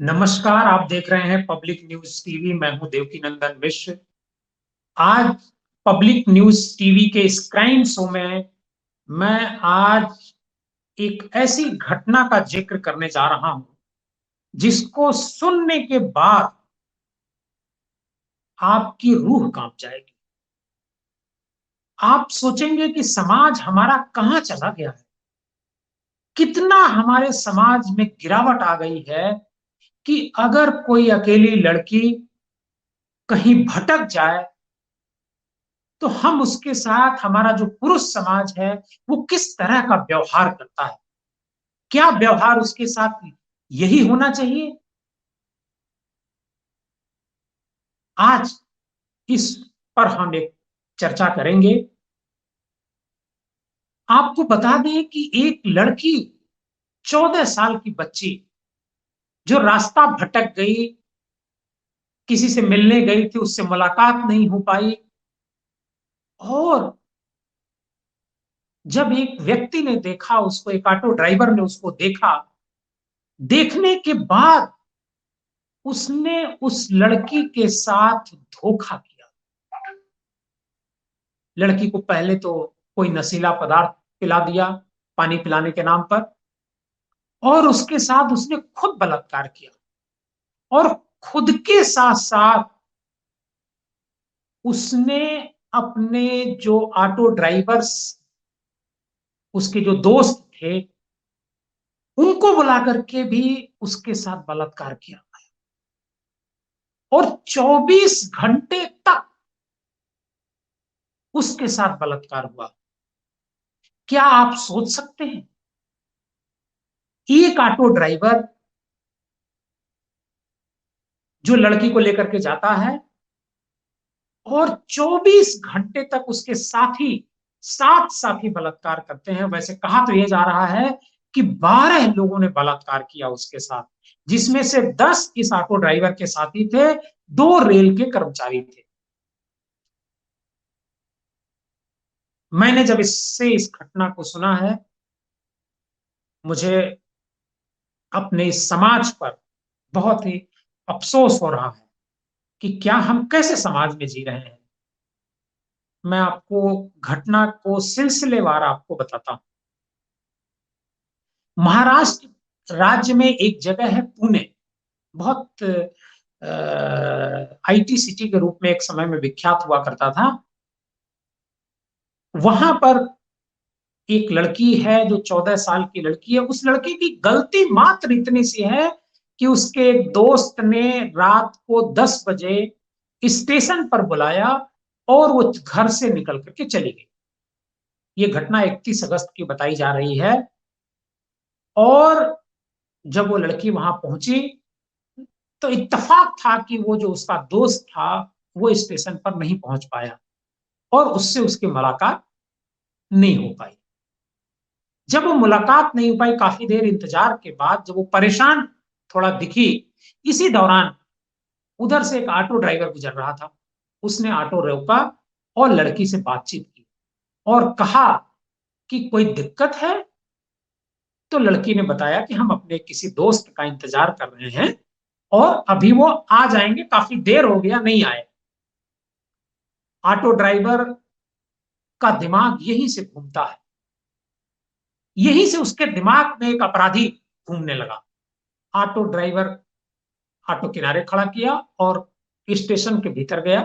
नमस्कार। आप देख रहे हैं पब्लिक न्यूज टीवी। मैं हूं देवकी नंदन मिश्र। आज पब्लिक न्यूज टीवी के इस क्राइम शो में मैं आज एक ऐसी घटना का जिक्र करने जा रहा हूं जिसको सुनने के बाद आपकी रूह कांप जाएगी। आप सोचेंगे कि समाज हमारा कहां चला गया है, कितना हमारे समाज में गिरावट आ गई है कि अगर कोई अकेली लड़की कहीं भटक जाए तो हम उसके साथ, हमारा जो पुरुष समाज है वो किस तरह का व्यवहार करता है। क्या व्यवहार उसके साथ यही होना चाहिए? आज इस पर हम एक चर्चा करेंगे। आपको बता दें कि एक लड़की, 14 साल की बच्ची, जो रास्ता भटक गई, किसी से मिलने गई थी, उससे मुलाकात नहीं हो पाई, और जब एक व्यक्ति ने देखा उसको, एक ऑटो ड्राइवर ने उसको देखा, देखने के बाद उसने उस लड़की के साथ धोखा किया। लड़की को पहले तो कोई नशीला पदार्थ पिला दिया पानी पिलाने के नाम पर, और उसके साथ उसने खुद बलात्कार किया, और खुद के साथ साथ उसने अपने जो ऑटो ड्राइवर्स, उसके जो दोस्त थे, उनको बुला करके भी उसके साथ बलात्कार किया, और 24 घंटे तक उसके साथ बलात्कार हुआ। क्या आप सोच सकते हैं, एक ऑटो ड्राइवर जो लड़की को लेकर के जाता है और 24 घंटे तक उसके साथी, 7 साथी बलात्कार करते हैं। वैसे कहा तो यह जा रहा है कि 12 लोगों ने बलात्कार किया उसके साथ, जिसमें से 10 इस ऑटो ड्राइवर के साथी थे, 2 रेल के कर्मचारी थे। मैंने जब इस घटना को सुना है, मुझे अपने इस समाज पर बहुत ही अफसोस हो रहा है कि क्या हम कैसे समाज में जी रहे हैं। मैं आपको घटना को सिलसिलेवार आपको बताता हूं। महाराष्ट्र राज्य में एक जगह है पुणे, बहुत आईटी सिटी के रूप में एक समय में विख्यात हुआ करता था। वहां पर एक लड़की है जो 14 साल की लड़की है। उस लड़की की गलती मात्र इतनी सी है कि उसके एक दोस्त ने रात को 10 बजे स्टेशन पर बुलाया और वो घर से निकल करके चली गई। ये घटना 31 अगस्त की बताई जा रही है। और जब वो लड़की वहां पहुंची तो इत्तेफाक था कि वो जो उसका दोस्त था वो स्टेशन पर नहीं पहुंच पाया, और उससे उसकी मुलाकात नहीं हो पाई। जब वो मुलाकात नहीं हो पाई, काफी देर इंतजार के बाद जब वो परेशान थोड़ा दिखी, इसी दौरान उधर से एक ऑटो ड्राइवर गुजर रहा था। उसने ऑटो रोका और लड़की से बातचीत की और कहा कि कोई दिक्कत है। तो लड़की ने बताया कि हम अपने किसी दोस्त का इंतजार कर रहे हैं और अभी वो आ जाएंगे, काफी देर हो गया नहीं आए। ऑटो ड्राइवर का दिमाग यहीं से घूमता है, यहीं से उसके दिमाग में एक अपराधी घूमने लगा। ऑटो ड्राइवर ऑटो किनारे खड़ा किया और स्टेशन के भीतर गया,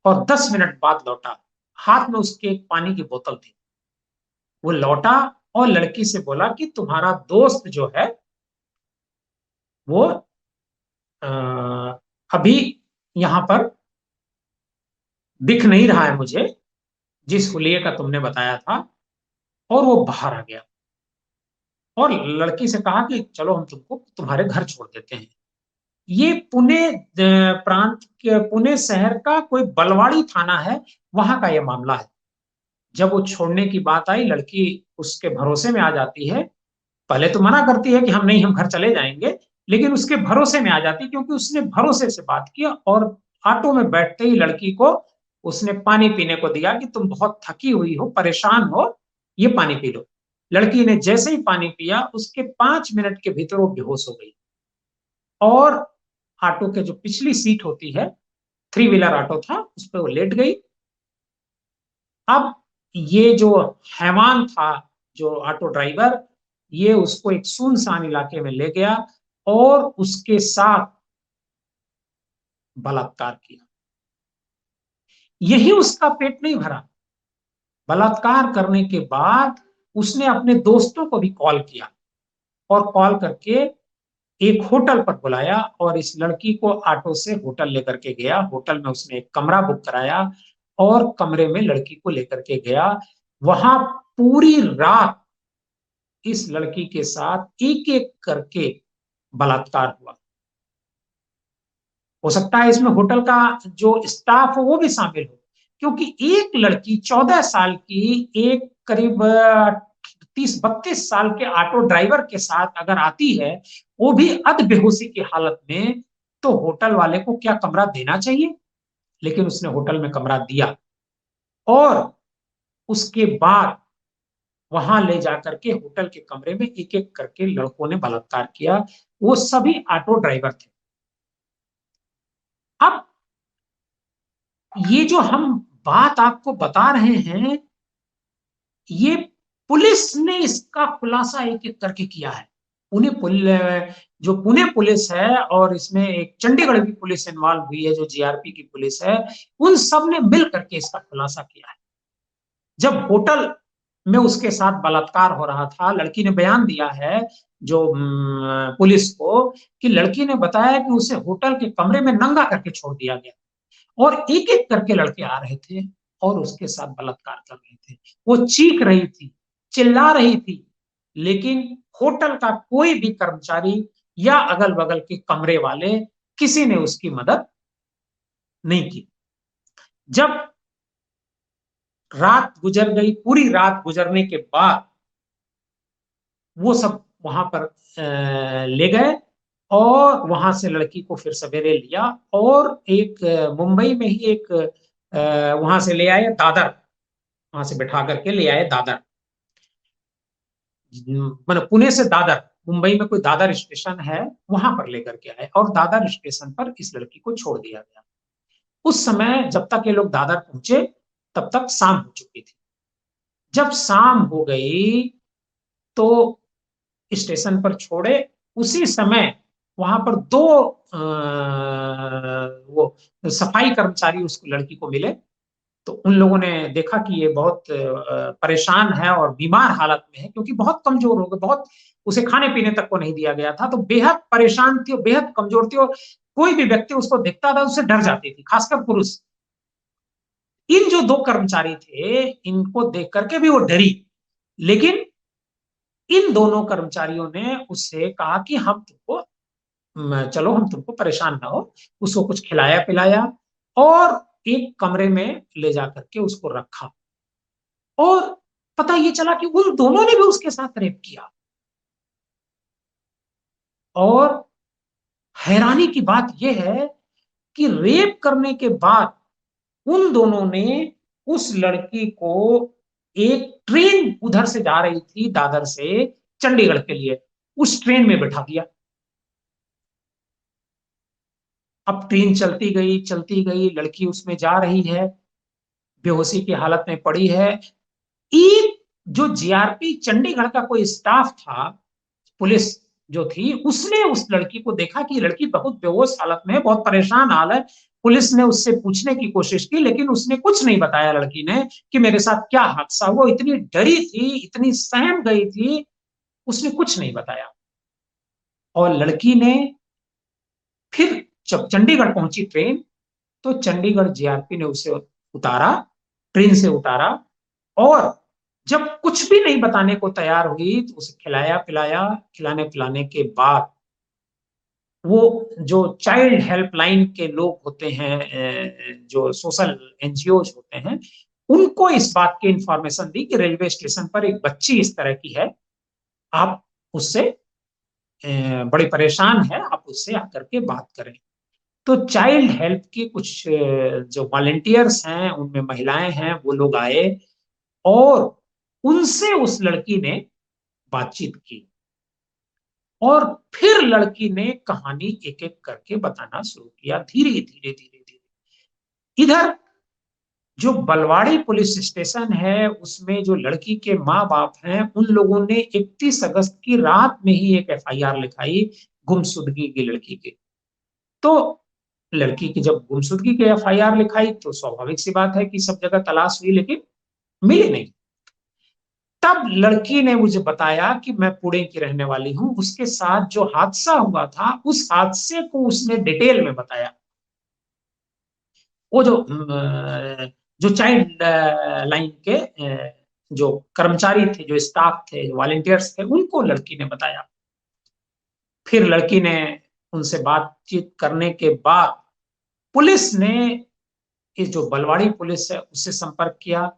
और 10 मिनट बाद लौटा। हाथ में उसके एक पानी की बोतल थी। वो लौटा और लड़की से बोला कि तुम्हारा दोस्त जो है वो अभी यहां पर दिख नहीं रहा है मुझे, जिस हुलिये का तुमने बताया था। और वो बाहर आ गया और लड़की से कहा कि चलो हम तुमको तुम्हारे घर छोड़ देते हैं। ये पुणे प्रांत के, पुणे शहर का कोई बलवाड़ी थाना है, वहां का ये मामला है। जब वो छोड़ने की बात आई, लड़की उसके भरोसे में आ जाती है। पहले तो मना करती है कि हम नहीं, हम घर चले जाएंगे, लेकिन उसके भरोसे में आ जाती, क्योंकि उसने भरोसे से बात किया। और ऑटो में बैठते ही लड़की को उसने पानी पीने को दिया कि तुम बहुत थकी हुई हो, परेशान हो, ये पानी पी लो। लड़की ने जैसे ही पानी पिया, उसके 5 मिनट के भीतर वो बेहोश हो गई। और ऑटो के जो पिछली सीट होती है, 3 व्हीलर ऑटो था, उस पर वो लेट गई। अब ये जो हैवान था, जो ऑटो ड्राइवर, ये उसको एक सुनसान इलाके में ले गया और उसके साथ बलात्कार किया। यही उसका पेट नहीं भरा, बलात्कार करने के बाद उसने अपने दोस्तों को भी कॉल किया और कॉल करके एक होटल पर बुलाया और इस लड़की को ऑटो से होटल लेकर के गया। होटल में उसने एक कमरा बुक कराया और कमरे में लड़की को लेकर के गया। वहां पूरी रात इस लड़की के साथ एक एक करके बलात्कार हुआ। हो सकता है इसमें होटल का जो स्टाफ हो वो भी शामिल हो, क्योंकि एक लड़की 14 साल की एक करीब 30-32 साल के ऑटो ड्राइवर के साथ अगर आती है, वो भी अध बेहोशी की हालत में, तो होटल वाले को क्या कमरा देना चाहिए? लेकिन उसने होटल में कमरा दिया और उसके बाद वहां ले जाकर के होटल के कमरे में एक एक करके लड़कों ने बलात्कार किया। वो सभी ऑटो ड्राइवर थे। अब ये जो हम बात आपको बता रहे हैं, ये पुलिस ने इसका खुलासा एक एक करके किया है। जो पुणे पुलिस है और इसमें एक चंडीगढ़ की पुलिस इन्वॉल्व हुई है, जो जीआरपी की पुलिस है, उन सब ने मिल करके इसका खुलासा किया है। जब होटल में उसके साथ बलात्कार हो रहा था, लड़की ने बयान दिया है जो पुलिस को, कि लड़की ने बताया कि उसे होटल के कमरे में नंगा करके छोड़ दिया गया और एक एक करके लड़के आ रहे थे और उसके साथ बलात्कार कर रहे थे। वो चीख रही थी, चिल्ला रही थी, लेकिन होटल का कोई भी कर्मचारी या अगल बगल के कमरे वाले, किसी ने उसकी मदद नहीं की। जब रात गुजर गई, पूरी रात गुजरने के बाद वो सब वहां पर ले गए और वहां से लड़की को फिर सवेरे लिया और एक मुंबई में ही एक वहां से ले आए दादर, वहां से बैठा करके ले आए दादर, मतलब पुणे से दादर, मुंबई में कोई दादर स्टेशन है, वहां पर लेकर के आए और दादर स्टेशन पर इस लड़की को छोड़ दिया गया। उस समय जब तक ये लोग दादर पहुंचे तब तक शाम हो चुकी थी। जब शाम हो गई तो स्टेशन पर छोड़े, उसी समय वहां पर दो वो सफाई कर्मचारी उसको लड़की को मिले। तो उन लोगों ने देखा कि ये बहुत परेशान है और बीमार हालत में है, क्योंकि बहुत कमजोर हो गए, बहुत उसे खाने पीने तक को नहीं दिया गया था, तो बेहद परेशान थी और बेहद कमजोर थी और कोई भी व्यक्ति उसको देखता था उससे डर जाती थी, खासकर पुरुष। इन जो दो कर्मचारी थे, इनको देख करके भी वो डरी, लेकिन इन दोनों कर्मचारियों ने उससे कहा कि हम तुमको चलो, हम तुमको परेशान ना हो। उसको कुछ खिलाया पिलाया और एक कमरे में ले जाकर के उसको रखा और पता ये चला कि उन दोनों ने भी उसके साथ रेप किया। और हैरानी की बात यह है कि रेप करने के बाद उन दोनों ने उस लड़की को, एक ट्रेन उधर से जा रही थी दादर से चंडीगढ़ के लिए, उस ट्रेन में बैठा दिया। अब ट्रेन चलती गई, लड़की उसमें जा रही है, बेहोशी की हालत में पड़ी है। एक जो जीआरपी चंडीगढ़ का कोई स्टाफ था, पुलिस जो थी, उसने उस लड़की को देखा कि लड़की बहुत बेहोश हालत में है, बहुत परेशान हाल है। पुलिस ने उससे पूछने की कोशिश की, लेकिन उसने कुछ नहीं बताया लड़की ने कि मेरे साथ क्या हादसा हुआ। इतनी डरी थी, इतनी सहम गई थी, उसने कुछ नहीं बताया। और लड़की ने फिर जब चंडीगढ़ पहुंची ट्रेन, तो चंडीगढ़ जीआरपी ने उसे उतारा, ट्रेन से उतारा, और जब कुछ भी नहीं बताने को तैयार हुई तो उसे खिलाया पिलाया। खिलाने पिलाने के बाद वो जो चाइल्ड हेल्पलाइन के लोग होते हैं, जो सोशल एनजीओ होते हैं, उनको इस बात की इंफॉर्मेशन दी कि रेलवे स्टेशन पर एक बच्ची इस तरह की है, आप उससे बड़ी परेशान है, आप उससे आकर के बात करें। तो चाइल्ड हेल्प के कुछ जो वॉलेंटियर्स हैं, उनमें महिलाएं हैं, वो लोग आए और उनसे उस लड़की ने बातचीत की और फिर लड़की ने कहानी एक एक करके बताना शुरू किया, धीरे धीरे धीरे धीरे। इधर जो बलवाड़ी पुलिस स्टेशन है उसमें जो लड़की के माँ बाप हैं उन लोगों ने 31 अगस्त की रात में ही एक एफआईआर लिखाई गुमशुदगी की लड़की की। तो लड़की की जब गुमशुदगी की एफआईआर लिखाई तो स्वाभाविक सी बात है कि सब जगह तलाश हुई लेकिन मिली नहीं। तब लड़की ने मुझे बताया कि मैं पुणे की रहने वाली हूं, उसके साथ जो हादसा हुआ था उस हादसे को उसने डिटेल में बताया। वो जो चाइल्ड लाइन के जो कर्मचारी थे, जो स्टाफ थे, जो वॉलेंटियर्स थे, उनको लड़की ने बताया। फिर लड़की ने उनसे बातचीत करने के बाद पुलिस ने, ये जो बलवाड़ी पुलिस है उससे संपर्क किया।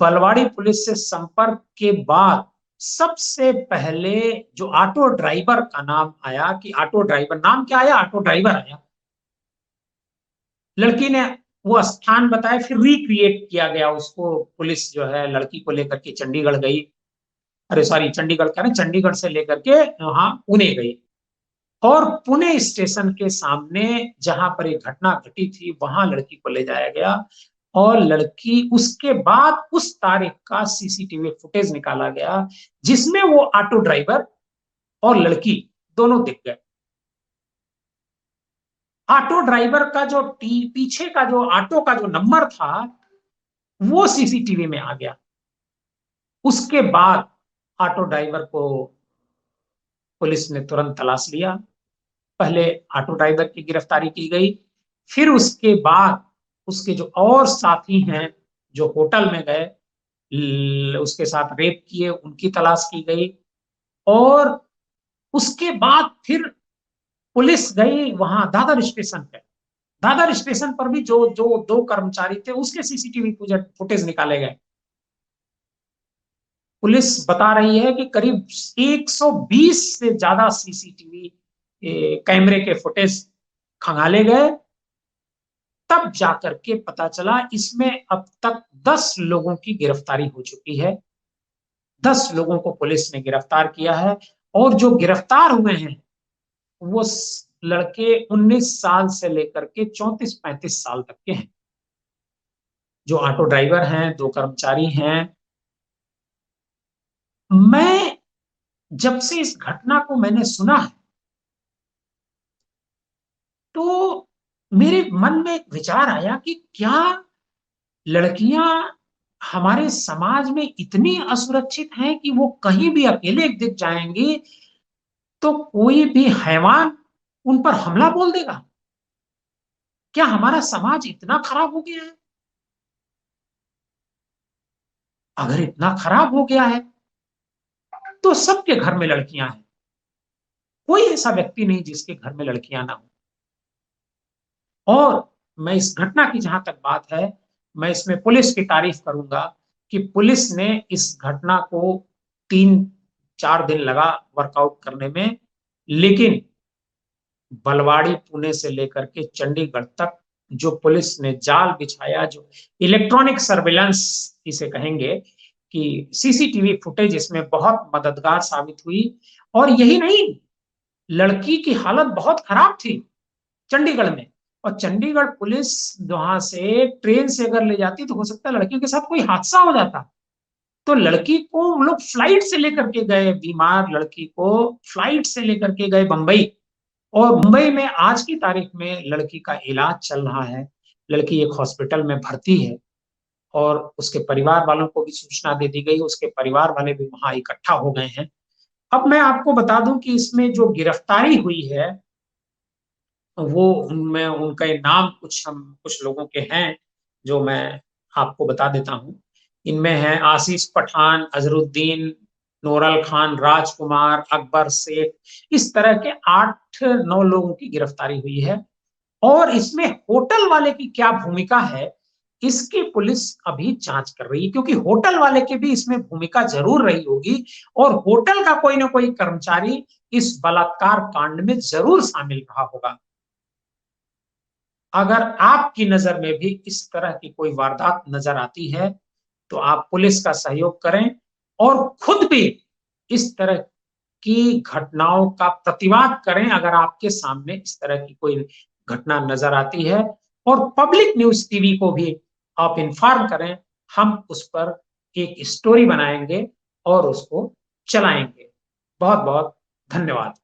बलवाड़ी पुलिस से संपर्क के बाद सबसे पहले जो ऑटो ड्राइवर का नाम आया, कि ऑटो ड्राइवर, नाम क्या आया, ऑटो ड्राइवर आया। लड़की ने वो स्थान बताया, फिर रिक्रिएट किया गया उसको। पुलिस जो है लड़की को लेकर के चंडीगढ़ गई, अरे सॉरी चंडीगढ़ कह रहे, चंडीगढ़ से लेकर के वहां पुणे गई। और पुणे स्टेशन के सामने जहां पर एक घटना घटी थी वहां लड़की को ले जाया गया। और लड़की, उसके बाद उस तारीख का सीसीटीवी फुटेज निकाला गया जिसमें वो ऑटो ड्राइवर और लड़की दोनों दिख गए। ऑटो ड्राइवर का जो पीछे का जो ऑटो का जो नंबर था वो सीसीटीवी में आ गया। उसके बाद ऑटो ड्राइवर को पुलिस ने तुरंत तलाश लिया। पहले ऑटो ड्राइवर की गिरफ्तारी की गई, फिर उसके बाद उसके जो और साथी हैं जो होटल में गए उसके साथ रेप किए उनकी तलाश की गई। और उसके बाद फिर पुलिस गई वहां दादर स्टेशन पे। दादर स्टेशन पर भी जो जो दो कर्मचारी थे उसके सीसीटीवी फुटेज निकाले गए। पुलिस बता रही है कि करीब 120 से ज्यादा सीसीटीवी कैमरे के फुटेज खंगाले गए। तब जाकर के पता चला इसमें अब तक 10 लोगों की गिरफ्तारी हो चुकी है। 10 लोगों को पुलिस ने गिरफ्तार किया है। और जो गिरफ्तार हुए हैं वो लड़के 19 साल से लेकर के 34-35 साल तक के हैं। जो ऑटो ड्राइवर हैं, दो कर्मचारी हैं। मैं जब से इस घटना को मैंने सुना है तो मेरे मन में एक विचार आया कि क्या लड़कियां हमारे समाज में इतनी असुरक्षित हैं कि वो कहीं भी अकेले दिख जाएंगी तो कोई भी हैवान उन पर हमला बोल देगा। क्या हमारा समाज इतना खराब हो गया है? अगर इतना खराब हो गया है तो सबके घर में लड़कियां हैं। कोई ऐसा व्यक्ति नहीं जिसके घर में लड़कियां ना हो। और मैं इस घटना की जहां तक बात है, मैं इसमें पुलिस की तारीफ करूंगा कि पुलिस ने इस घटना को 3-4 दिन लगा वर्कआउट करने में। लेकिन बलवाड़ी पुणे से लेकर के चंडीगढ़ तक जो पुलिस ने जाल बिछाया, जो इलेक्ट्रॉनिक सर्विलांस इसे कहेंगे, कि सीसीटीवी फुटेज इसमें बहुत मददगार साबित हुई। और यही नहीं, लड़की की हालत बहुत खराब थी चंडीगढ़ में। और चंडीगढ़ पुलिस वहां से ट्रेन से अगर ले जाती तो हो सकता है लड़की के साथ कोई हादसा हो जाता। तो लड़की को हम लोग फ्लाइट से लेकर के गए, बीमार लड़की को फ्लाइट से लेकर के गए बंबई। और मुंबई में आज की तारीख में लड़की का इलाज चल रहा है। लड़की एक हॉस्पिटल में भर्ती है और उसके परिवार वालों को भी सूचना दे दी गई, उसके परिवार वाले भी वहां इकट्ठा हो गए हैं। अब मैं आपको बता दूं कि इसमें जो गिरफ्तारी हुई है वो, उनमें उनके नाम कुछ लोगों के हैं जो मैं आपको बता देता हूँ। इनमें है आशीष पठान, अजरुद्दीन, नूरल खान, राजकुमार, अकबर शेख। इस तरह के 8-9 लोगों की गिरफ्तारी हुई है। और इसमें होटल वाले की क्या भूमिका है इसकी पुलिस अभी जांच कर रही है, क्योंकि होटल वाले की भी इसमें भूमिका जरूर रही होगी। और होटल का कोई ना कोई कर्मचारी इस बलात्कार कांड में जरूर शामिल रहा होगा। अगर आपकी नजर में भी इस तरह की कोई वारदात नजर आती है तो आप पुलिस का सहयोग करें और खुद भी इस तरह की घटनाओं का प्रतिवाद करें अगर आपके सामने इस तरह की कोई घटना नजर आती है, और पब्लिक न्यूज टीवी को भी आप इन्फॉर्म करें। हम उस पर एक स्टोरी बनाएंगे और उसको चलाएंगे। बहुत बहुत धन्यवाद।